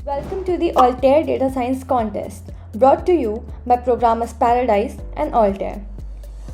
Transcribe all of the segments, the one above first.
Welcome to the Altair Data Science Contest, brought to you by Programmers Paradise and Altair.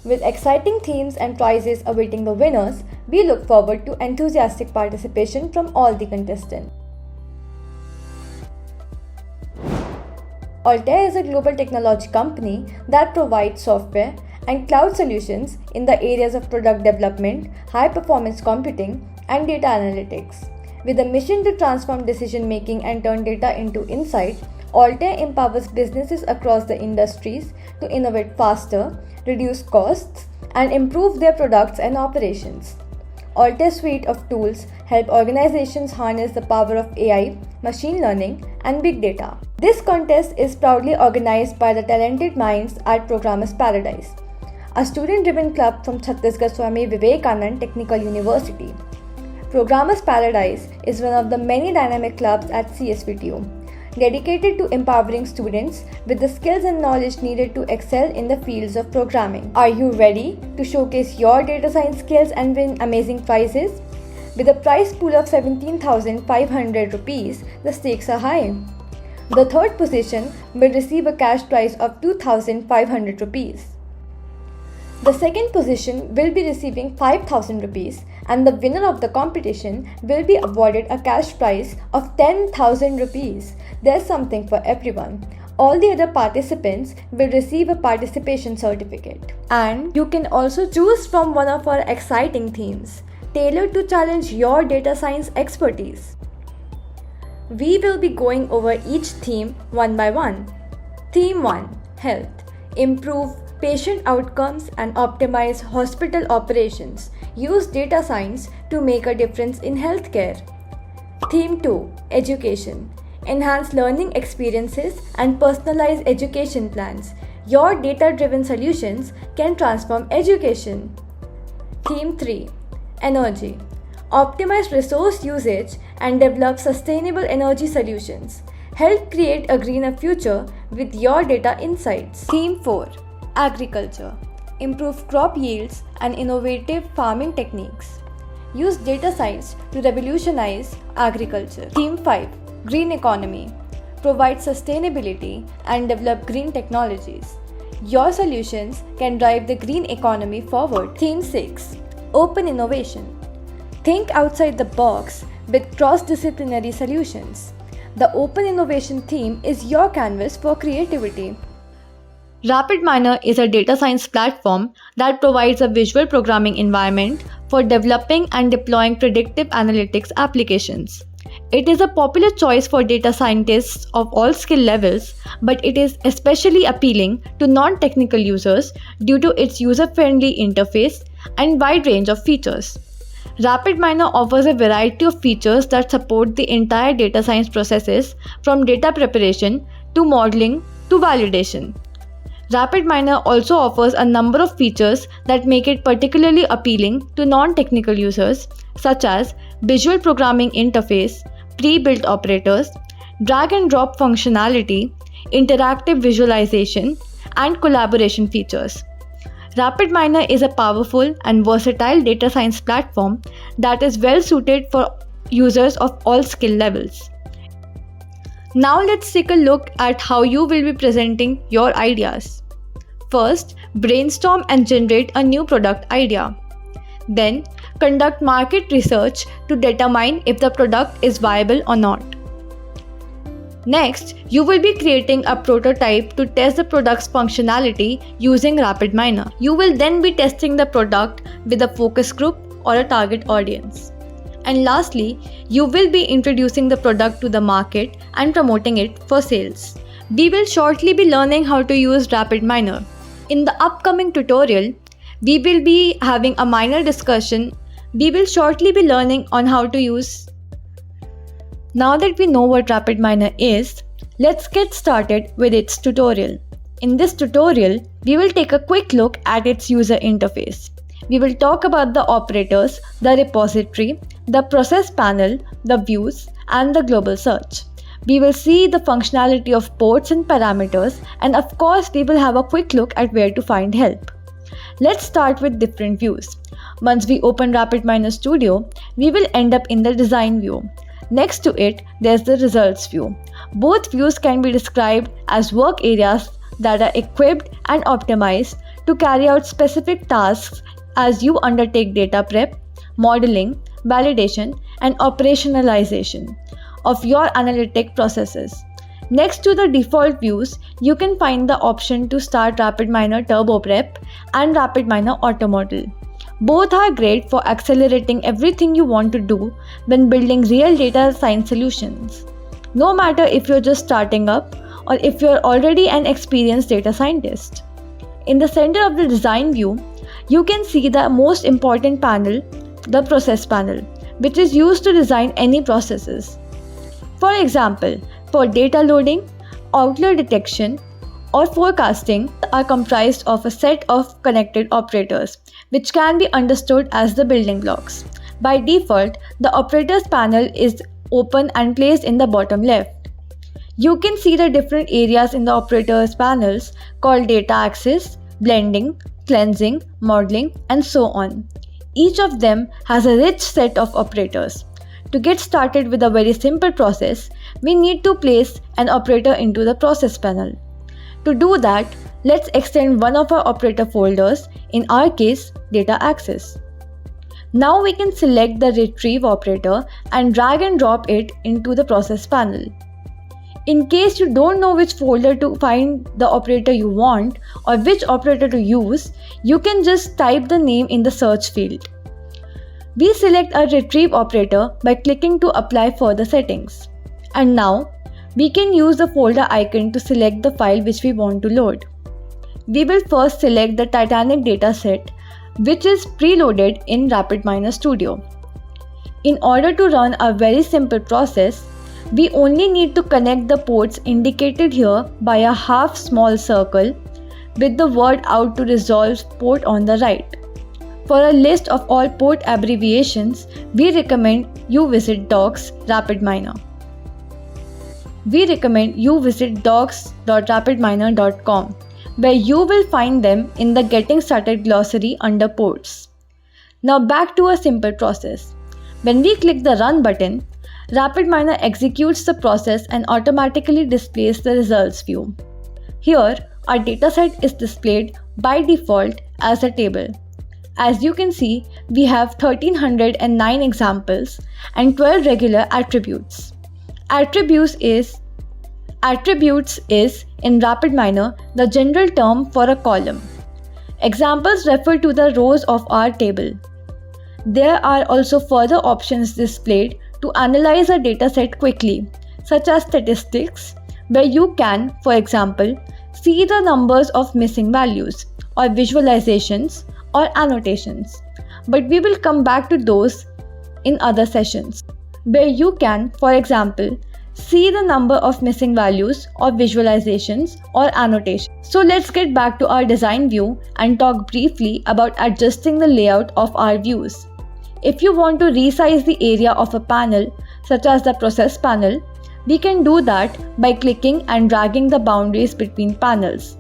With exciting themes and prizes awaiting the winners, we look forward to enthusiastic participation from all the contestants. Altair is a global technology company that provides software and cloud solutions in the areas of product development, high-performance computing, and data analytics. With a mission to transform decision-making and turn data into insight, Altair empowers businesses across the industries to innovate faster, reduce costs, and improve their products and operations. Altair's suite of tools help organizations harness the power of AI, machine learning, and big data. This contest is proudly organized by the talented minds at Programmers Paradise, a student-driven club from Chhattisgarh Swami Vivekanand Technical University. Programmers Paradise is one of the many dynamic clubs at CSVTU, dedicated to empowering students with the skills and knowledge needed to excel in the fields of programming. Are you ready to showcase your data science skills and win amazing prizes? With a prize pool of 17,500 rupees, the stakes are high. The third position will receive a cash prize of 2,500 rupees. The second position will be receiving 5,000 rupees and the winner of the competition will be awarded a cash prize of 10,000 rupees. There's something for everyone. All the other participants will receive a participation certificate. And you can also choose from one of our exciting themes, tailored to challenge your data science expertise. We will be going over each theme one by one. Theme 1: Health. Improve patient outcomes and optimize hospital operations. Use data science to make a difference in healthcare. Theme 2: Education. Enhance learning experiences and personalize education plans. Your data-driven solutions can transform education. Theme 3: Energy. Optimize resource usage and develop sustainable energy solutions. Help create a greener future with your data insights. Theme 4: Agriculture. Improve crop yields and innovative farming techniques. Use data science to revolutionize agriculture. Theme 5: Green Economy. Provide sustainability and develop green technologies. Your solutions can drive the green economy forward. Theme 6: Open Innovation. Think outside the box with cross-disciplinary solutions. The Open Innovation theme is your canvas for creativity. RapidMiner is a data science platform that provides a visual programming environment for developing and deploying predictive analytics applications. It is a popular choice for data scientists of all skill levels, but it is especially appealing to non-technical users due to its user-friendly interface and wide range of features. RapidMiner offers a variety of features that support the entire data science processes, from data preparation to modeling to validation. RapidMiner also offers a number of features that make it particularly appealing to non-technical users, such as visual programming interface, pre-built operators, drag and drop functionality, interactive visualization, and collaboration features. RapidMiner is a powerful and versatile data science platform that is well suited for users of all skill levels. Now let's take a look at how you will be presenting your ideas. First, brainstorm and generate a new product idea. Then, conduct market research to determine if the product is viable or not. Next, you will be creating a prototype to test the product's functionality using RapidMiner. You will then be testing the product with a focus group or a target audience. And lastly, you will be introducing the product to the market and promoting it for sales. We will shortly be learning how to use RapidMiner. In the upcoming tutorial, we will be having a minor discussion. We will shortly be learning on how to use. Now that we know what RapidMiner is, let's get started with its tutorial. In this tutorial, we will take a quick look at its user interface. We will talk about the operators, the repository, the process panel, the views, and the global search. We will see the functionality of ports and parameters, and of course, we will have a quick look at where to find help. Let's start with different views. Once we open RapidMiner Studio, we will end up in the design view. Next to it, there's the results view. Both views can be described as work areas that are equipped and optimized to carry out specific tasks as you undertake data prep, modeling, validation, and operationalization of your analytic processes. Next to the default views, you can find the option to start RapidMiner Turbo Prep and RapidMiner Auto Model. Both are great for accelerating everything you want to do when building real data science solutions. No matter if you're just starting up or if you're already an experienced data scientist. In the center of the design view, you can see the most important panel, the process panel, which is used to design any processes. For example, for data loading, outlier detection, or forecasting are comprised of a set of connected operators, which can be understood as the building blocks. By default, the operators panel is open and placed in the bottom left. You can see the different areas in the operators panels called data access, blending, cleansing, modeling, and so on. Each of them has a rich set of operators. To get started with a very simple process, we need to place an operator into the process panel. To do that, let's extend one of our operator folders, in our case, data access. Now we can select the retrieve operator and drag and drop it into the process panel. In case you don't know which folder to find the operator you want or which operator to use, you can just type the name in the search field. We select a retrieve operator by clicking to apply further settings. And now, we can use the folder icon to select the file which we want to load. We will first select the Titanic dataset, which is preloaded in RapidMiner Studio. In order to run a very simple process, we only need to connect the ports indicated here by a half small circle with the word out to resolve port on the right. For a list of all port abbreviations, we recommend you visit docs RapidMiner. We recommend you visit docs.rapidminer.com, where you will find them in the Getting Started glossary under ports. Now back to a simple process. When we click the Run button, RapidMiner executes the process and automatically displays the results view. Here, our dataset is displayed by default as a table. As you can see, we have 1309 examples and 12 regular attributes. Attributes is in RapidMiner the general term for a column. Examples refer to the rows of our table. There are also further options displayed to analyze a dataset quickly, such as statistics, where you can, for example, see the numbers of missing values, or visualizations, or annotations. But we will come back to those in other sessions, where you can, for example, see the number of missing values or visualizations or annotations. So let's get back to our design view and talk briefly about adjusting the layout of our views. If you want to resize the area of a panel, such as the process panel, we can do that by clicking and dragging the boundaries between panels.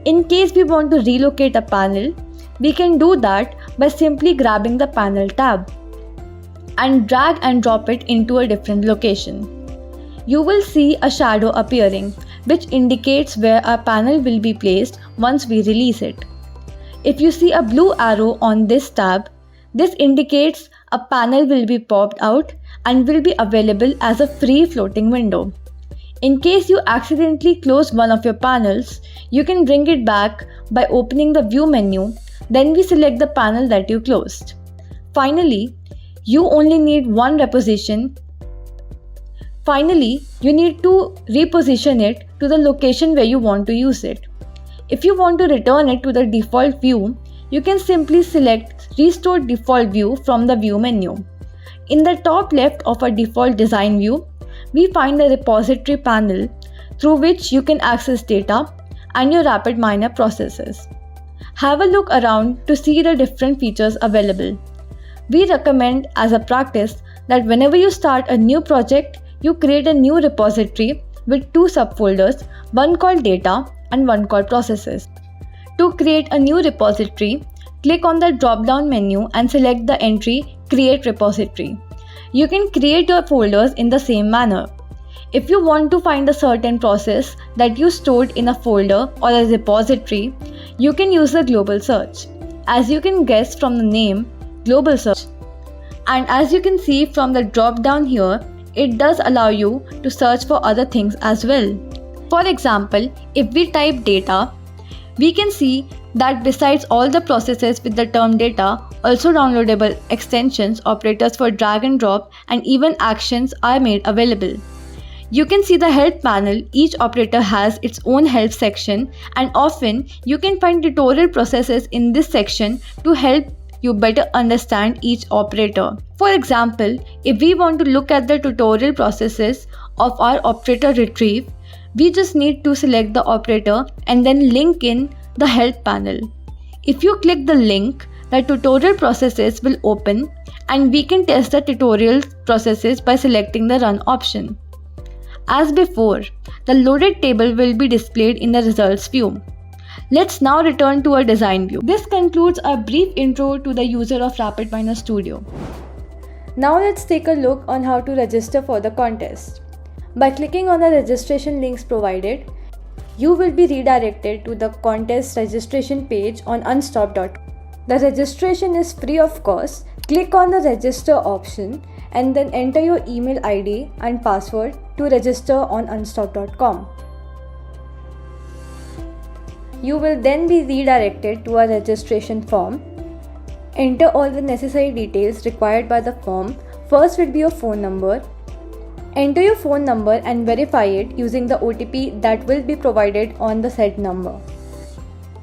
In case we want to relocate a panel, we can do that by simply grabbing the panel tab and drag and drop it into a different location. You will see a shadow appearing, which indicates where our panel will be placed once we release it. If you see a blue arrow on this tab, this indicates a panel will be popped out and will be available as a free floating window. In case you accidentally close one of your panels, you can bring it back by opening the View menu, then we select the panel that you closed. Finally, you need to reposition it to the location where you want to use it. If you want to return it to the default view, you can simply select Restore Default View from the View menu. In the top left of our default design view, we find the repository panel through which you can access data and your RapidMiner processes. Have a look around to see the different features available. We recommend as a practice that whenever you start a new project, you create a new repository with two subfolders, one called Data and one called Processes. To create a new repository, click on the drop-down menu and select the entry Create Repository. You can create your folders in the same manner. If you want to find a certain process that you stored in a folder or a repository, you can use the global search. As you can guess from the name, global search. And as you can see from the drop down here, it does allow you to search for other things as well. For example, if we type data, we can see that besides all the processes with the term data, also downloadable extensions, operators for drag and drop, and even actions are made available. You can see the help panel. Each operator has its own help section, and often you can find tutorial processes in this section to help you better understand each operator. For example, if we want to look at the tutorial processes of our operator retrieve, we just need to select the operator and then link in the help panel. If you click the link, the tutorial processes will open and we can test the tutorial processes by selecting the run option. As before, the loaded table will be displayed in the results view. Let's now return to our design view. This concludes our brief intro to the user of RapidMiner Studio. Now let's take a look on how to register for the contest. By clicking on the registration links provided, you will be redirected to the contest registration page on unstop.com. The registration is free of cost. Click on the register option and then enter your email ID and password to register on unstop.com. You will then be redirected to a registration form. Enter all the necessary details required by the form. First will be your phone number. Enter your phone number and verify it using the OTP that will be provided on the said number.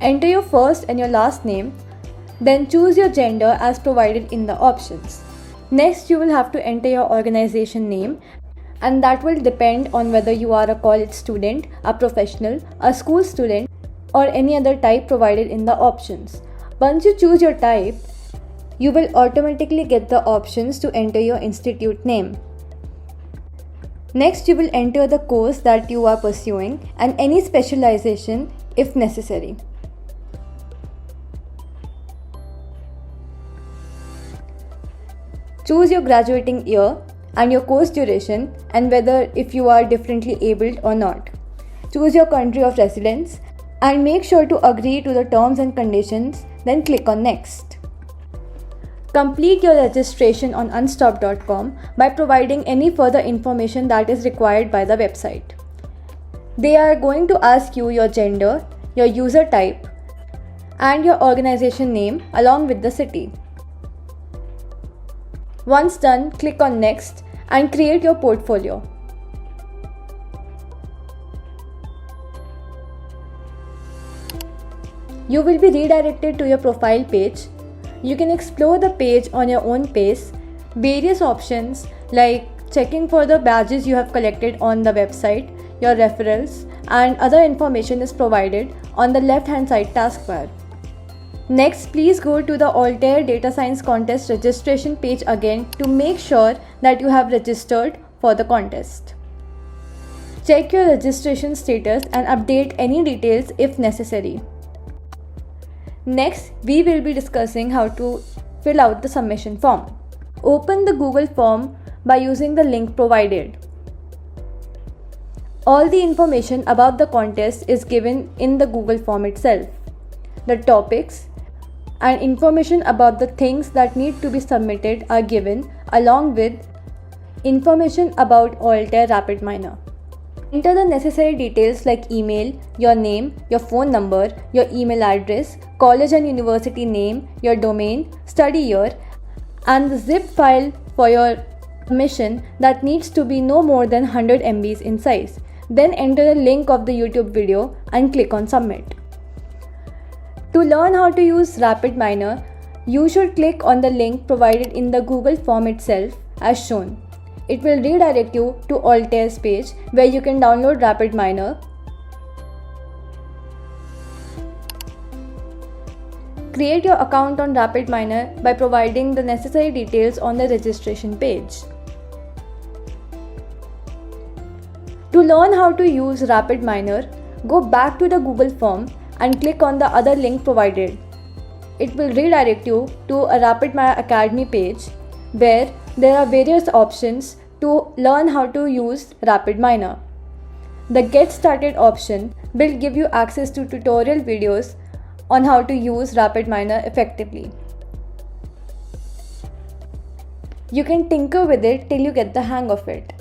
Enter your first and your last name. Then choose your gender as provided in the options. Next, you will have to enter your organization name, and that will depend on whether you are a college student, a professional, a school student, or any other type provided in the options. Once you choose your type, you will automatically get the options to enter your institute name. Next, you will enter the course that you are pursuing and any specialization if necessary. Choose your graduating year and your course duration and whether if you are differently abled or not. Choose your country of residence and make sure to agree to the terms and conditions, then click on next. Complete your registration on unstop.com by providing any further information that is required by the website. They are going to ask you your gender, your user type, and your organization name along with the city. Once done, click on next and create your portfolio. You will be redirected to your profile page. You can explore the page on your own pace. Various options like checking for the badges you have collected on the website, your referrals, and other information is provided on the left-hand side taskbar. Next, please go to the Altair Data Science Contest registration page again to make sure that you have registered for the contest. Check your registration status and update any details if necessary. Next, we will be discussing how to fill out the submission form. Open the Google form by using the link provided. All the information about the contest is given in the Google form itself. The topics and information about the things that need to be submitted are given along with information about Altair RapidMiner. Enter the necessary details like email, your name, your phone number, your email address, college and university name, your domain, study year, and the zip file for your submission that needs to be no more than 100 MBs in size. Then enter the link of the YouTube video and click on submit. To learn how to use RapidMiner, you should click on the link provided in the Google form itself as shown. It will redirect you to Altair's page where you can download RapidMiner. Create your account on RapidMiner by providing the necessary details on the registration page. To learn how to use RapidMiner, go back to the Google form and click on the other link provided. It will redirect you to a RapidMiner Academy page where There are various options to learn how to use RapidMiner. The Get Started option will give you access to tutorial videos on how to use RapidMiner effectively. You can tinker with it till you get the hang of it.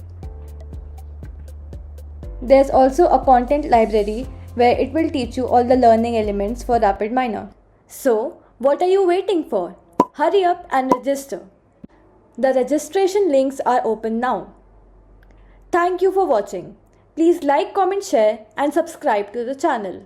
There's also a content library where it will teach you all the learning elements for RapidMiner. So, what are you waiting for? Hurry up and register. The registration links are open now. Thank you for watching. Please like, comment, share and subscribe to the channel.